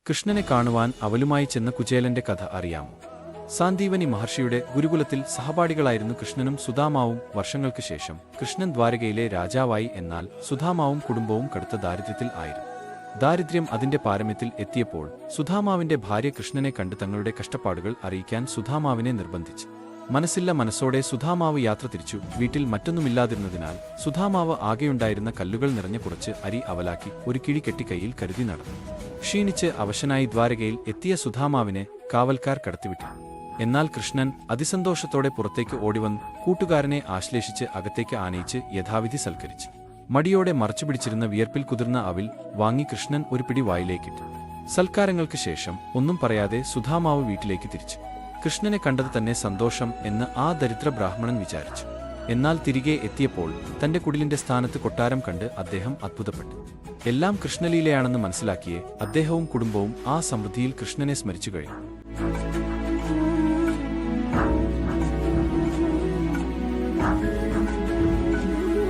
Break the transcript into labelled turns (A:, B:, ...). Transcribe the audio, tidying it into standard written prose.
A: കൃഷ്ണനെ കാണുവാൻ അവലുമായി ചെന്ന കുചേലന്റെ കഥ അറിയാമോ? സാന്ദീവനി മഹർഷിയുടെ ഗുരുകുലത്തിൽ സഹപാഠികളായിരുന്നു കൃഷ്ണനും സുദാമാവും. വർഷങ്ങൾക്ക് ശേഷം കൃഷ്ണൻ ദ്വാരകയിലെ രാജാവായി. എന്നാൽ സുദാമാവും കുടുംബവും കടുത്ത ദാരിദ്ര്യത്തിൽ ആയിരുന്നു. ദാരിദ്ര്യം അതിന്റെ പാരമ്യത്തിൽ എത്തിയപ്പോൾ സുദാമാവിന്റെ ഭാര്യ കൃഷ്ണനെ കണ്ട് തങ്ങളുടെ കഷ്ടപ്പാടുകൾ അറിയിക്കാൻ സുദാമാവിനെ നിർബന്ധിച്ചു. മനസ്സില്ല മനസ്സോടെ സുദാമാവ് യാത്ര തിരിച്ചു. വീട്ടിൽ മറ്റൊന്നുമില്ലാതിരുന്നതിനാൽ സുദാമാവ് ആകെയുണ്ടായിരുന്ന കല്ലുകൾ നിറഞ്ഞ കുറച്ച് അരി അവലാക്കി ഒരു കിഴി കെട്ടി കൈയിൽ കരുതി നടന്നു. ക്ഷീണിച്ച് അവശനായി ദ്വാരകയിൽ എത്തിയ സുദാമാവിനെ കാവൽക്കാർ കടത്തിവിട്ടു. എന്നാൽ കൃഷ്ണൻ അതിസന്തോഷത്തോടെ പുറത്തേക്ക് ഓടിവന്ന് കൂട്ടുകാരനെ ആശ്ലേഷിച്ച് അകത്തേക്ക് ആനയിച്ച് യഥാവിധി സൽക്കരിച്ചു. മടിയോടെ മറച്ചുപിടിച്ചിരുന്ന വിയർപ്പിൽ കുതിർന്ന അവിൽ വാങ്ങി കൃഷ്ണൻ ഒരു പിടി വായിലേക്കിട്ടു. സൽക്കാരങ്ങൾക്ക് ശേഷം ഒന്നും പറയാതെ സുദാമാവ് വീട്ടിലേക്ക് തിരിച്ചു. കൃഷ്ണനെ കണ്ടത് തന്നെ സന്തോഷം എന്ന് ആ ദരിദ്ര ബ്രാഹ്മണൻ വിചാരിച്ചു. എന്നാൽ തിരികെ എത്തിയപ്പോൾ തന്റെ കുടിലിന്റെ സ്ഥാനത്ത് കൊട്ടാരം കണ്ട് അദ്ദേഹം അത്ഭുതപ്പെട്ടു. എല്ലാം കൃഷ്ണലീലയാണെന്ന് മനസ്സിലാക്കിയേ അദ്ദേഹവും കുടുംബവും ആ സമൃദ്ധിയിൽ കൃഷ്ണനെ സ്മരിച്ചു കഴിഞ്ഞു.